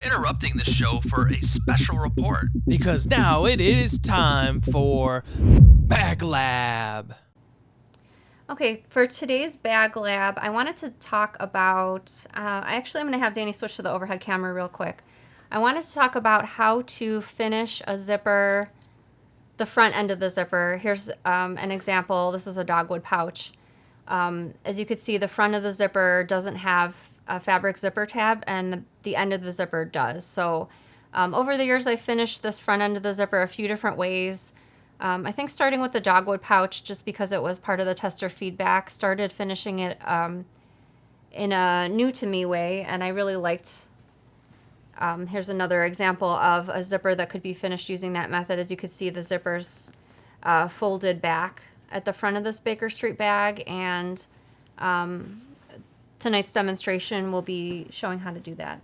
interrupting the show for a special report. Because now it is time for Bag Lab. Okay, for today's bag lab, I wanted to talk about, I'm going to have Danny switch to the overhead camera real quick. I wanted to talk about how to finish a zipper, the front end of the zipper. Here's an example. This is a dogwood pouch. As you can see, the front of the zipper doesn't have a fabric zipper tab, and the end of the zipper does. So over the years, I finished this front end of the zipper a few different ways. I think starting with the dogwood pouch, just because it was part of the tester feedback, started finishing it in a new to me way, and I really liked. Here's another example of a zipper that could be finished using that method. As you can see, the zippers folded back at the front of this Baker Street bag, and tonight's demonstration will be showing how to do that.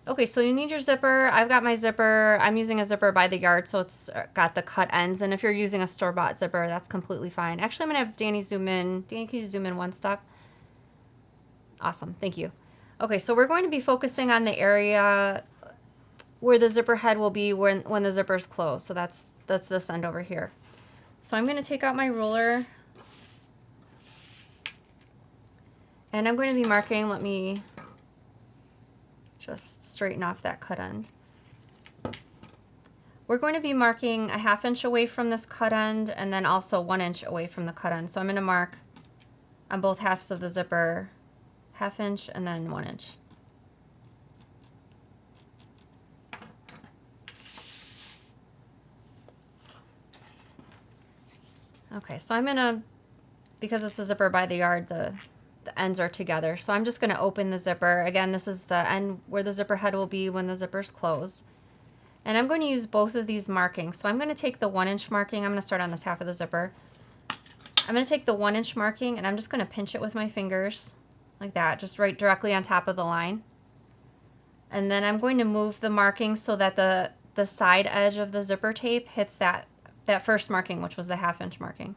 Okay, so you need your zipper. I've got my zipper. I'm using a zipper by the yard, so it's got the cut ends. And if you're using a store-bought zipper, that's completely fine. Actually, I'm going to have Danny zoom in. Danny, can you zoom in one step? Awesome, thank you. Okay, so we're going to be focusing on the area where the zipper head will be when the zipper's closed. So that's this end over here. So I'm going to take out my ruler. And I'm going to be marking, let me just straighten off that cut end. We're going to be marking a 1/2 inch away from this cut end, and then also 1 inch away from the cut end. So I'm going to mark on both halves of the zipper 1/2 inch and then 1 inch. Okay, so I'm going to, because it's a zipper by the yard, the ends are together. So I'm just going to open the zipper. Again, this is the end where the zipper head will be when the zippers close. And I'm going to use both of these markings. So I'm going to take the 1 inch marking. I'm going to start on this half of the zipper. I'm going to take the 1 inch marking and I'm just going to pinch it with my fingers like that, just right directly on top of the line. And then I'm going to move the marking so that the side edge of the zipper tape hits that first marking, which was the 1/2 inch marking.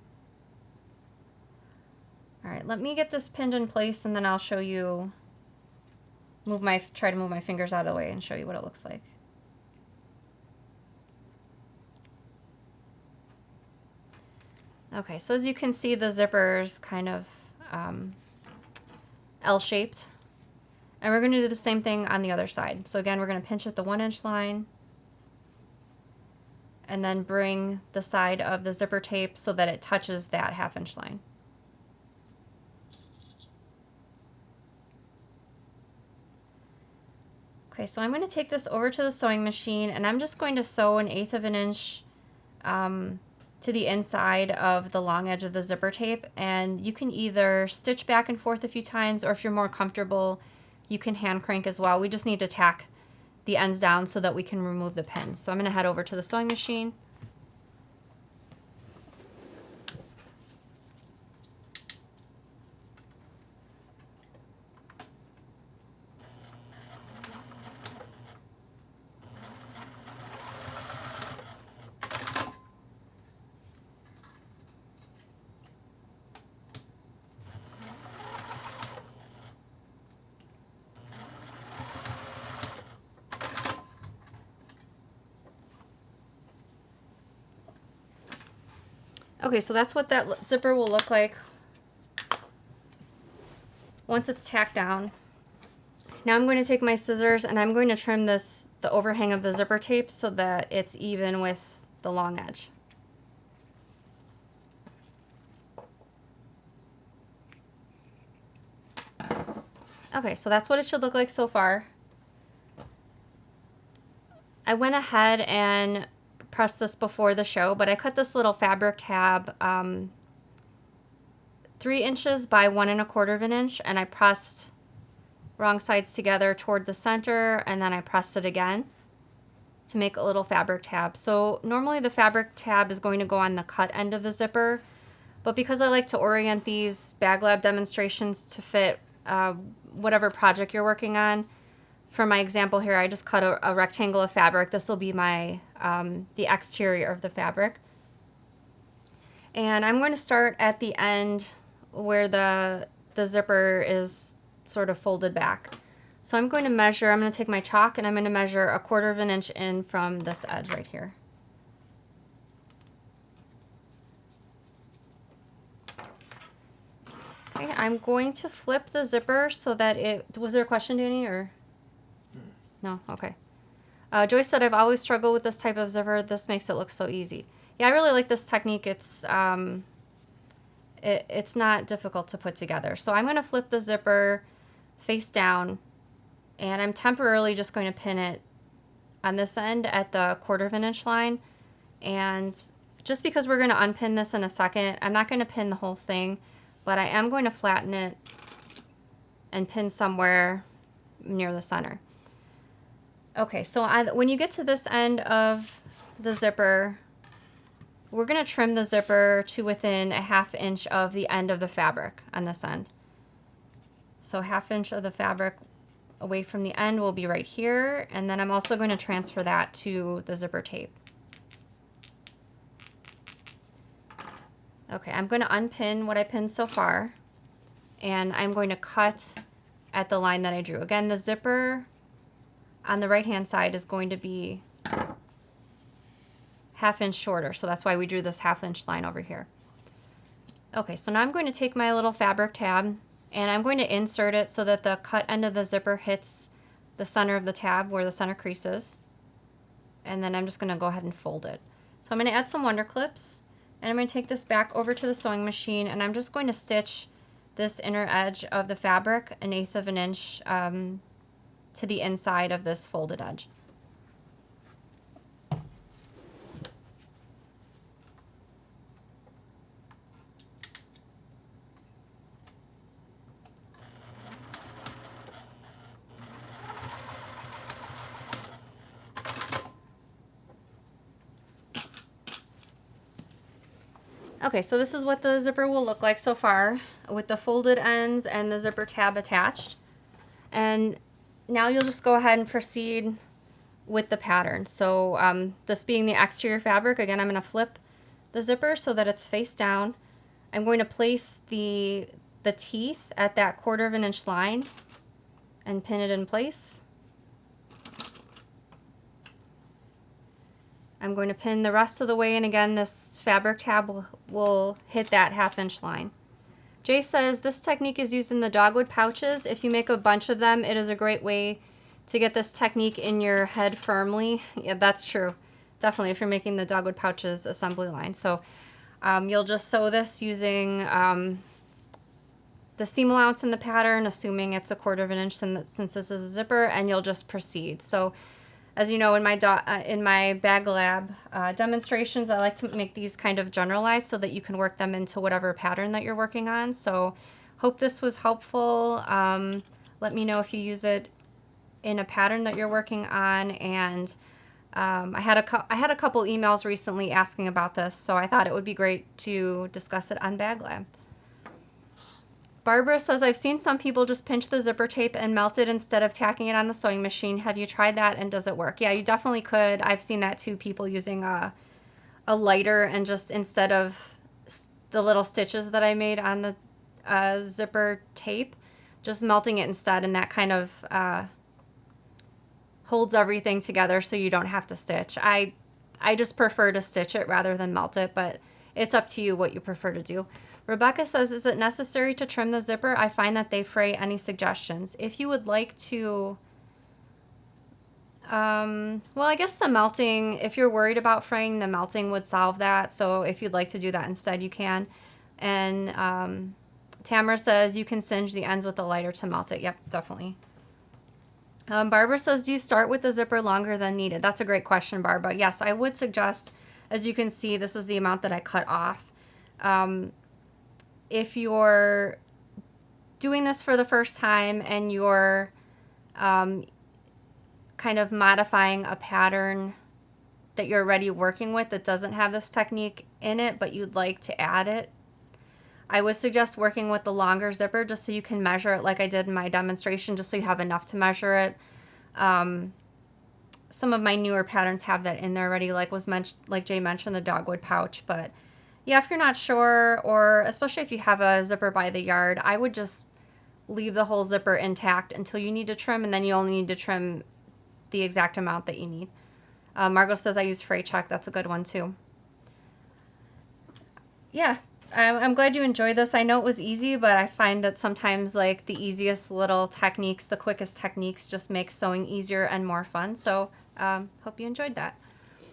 All right, let me get this pinned in place and then I'll show you, try to move my fingers out of the way and show you what it looks like. Okay, so as you can see, the zipper's kind of L-shaped. And we're going to do the same thing on the other side. So again, we're going to pinch at the 1 inch line and then bring the side of the zipper tape so that it touches that 1/2 inch line. Okay, so I'm going to take this over to the sewing machine and I'm just going to sew 1/8 of an inch to the inside of the long edge of the zipper tape. And you can either stitch back and forth a few times, or if you're more comfortable, you can hand crank as well. We just need to tack the ends down so that we can remove the pins. So I'm going to head over to the sewing machine. Okay, so that's what that zipper will look like once it's tacked down. Now I'm going to take my scissors and I'm going to trim the overhang of the zipper tape so that it's even with the long edge. Okay, so that's what it should look like so far. I went ahead and pressed this before the show, but I cut this little fabric tab 3 inches by 1 1/4 of an inch, and I pressed wrong sides together toward the center, and then I pressed it again to make a little fabric tab. So normally the fabric tab is going to go on the cut end of the zipper, but because I like to orient these Bag Lab demonstrations to fit whatever project you're working on, for my example here, I just cut a rectangle of fabric. This will be my the exterior of the fabric. And I'm going to start at the end where the zipper is sort of folded back. So I'm going to take my chalk and I'm going to measure 1/4 inch in from this edge right here. Okay, I'm going to flip the zipper so that was there a question, Danny, or? No? Okay. Joyce said, I've always struggled with this type of zipper. This makes it look so easy. Yeah, I really like this technique. It's not difficult to put together. So I'm going to flip the zipper face down, and I'm temporarily just going to pin it on this end at the 1/4 inch line. And just because we're going to unpin this in a second, I'm not going to pin the whole thing, but I am going to flatten it and pin somewhere near the center. Okay, so when you get to this end of the zipper, we're going to trim the zipper to within 1/2 inch of the end of the fabric on this end. So 1/2 inch of the fabric away from the end will be right here, and then I'm also going to transfer that to the zipper tape. Okay, I'm going to unpin what I pinned so far, and I'm going to cut at the line that I drew. Again, the zipper on the right-hand side is going to be 1/2 inch shorter, so that's why we drew this 1/2 inch line over here. Okay, so now I'm going to take my little fabric tab, and I'm going to insert it so that the cut end of the zipper hits the center of the tab where the center crease is. And then I'm just going to go ahead and fold it. So I'm going to add some wonder clips, and I'm going to take this back over to the sewing machine, and I'm just going to stitch this inner edge of the fabric 1/8 of an inch to the inside of this folded edge. Okay, so this is what the zipper will look like so far with the folded ends and the zipper tab attached. And now you'll just go ahead and proceed with the pattern. So this being the exterior fabric, again, I'm going to flip the zipper so that it's face down. I'm going to place the teeth at that 1/4 inch line and pin it in place. I'm going to pin the rest of the way, and again, this fabric tab will hit that 1/2 inch line. Jay says, this technique is used in the dogwood pouches. If you make a bunch of them, it is a great way to get this technique in your head firmly. Yeah, that's true. Definitely, if you're making the dogwood pouches assembly line. So you'll just sew this using the seam allowance in the pattern, assuming it's 1/4 inch since this is a zipper, and you'll just proceed. So as you know, in my Bag Lab demonstrations, I like to make these kind of generalized so that you can work them into whatever pattern that you're working on. So hope this was helpful. Let me know if you use it in a pattern that you're working on. And I had a couple emails recently asking about this, so I thought it would be great to discuss it on Bag Lab. Barbara says, I've seen some people just pinch the zipper tape and melt it instead of tacking it on the sewing machine. Have you tried that, and does it work? Yeah, you definitely could. I've seen that too, people using a lighter and just instead of the little stitches that I made on the zipper tape, just melting it instead, and that kind of holds everything together so you don't have to stitch. I just prefer to stitch it rather than melt it, but it's up to you what you prefer to do. Rebecca says, is it necessary to trim the zipper? I find that they fray. Any suggestions? If you would like to, well, I guess the melting, if you're worried about fraying, the melting would solve that. So if you'd like to do that instead, you can. And Tamara says, you can singe the ends with a lighter to melt it. Yep, definitely. Barbara says, do you start with the zipper longer than needed? That's a great question, Barbara. Yes, I would suggest, as you can see, this is the amount that I cut off. If you're doing this for the first time and you're kind of modifying a pattern that you're already working with that doesn't have this technique in it, but you'd like to add it, I would suggest working with the longer zipper just so you can measure it like I did in my demonstration, just so you have enough to measure it. Some of my newer patterns have that in there already, like Jay mentioned, the dogwood pouch, but yeah, if you're not sure, or especially if you have a zipper by the yard, I would just leave the whole zipper intact until you need to trim, and then you only need to trim the exact amount that you need. Margot says I use fray check. That's a good one too. Yeah, I'm glad you enjoyed this. I know it was easy, but I find that sometimes like the easiest little techniques, the quickest techniques just make sewing easier and more fun. So hope you enjoyed that.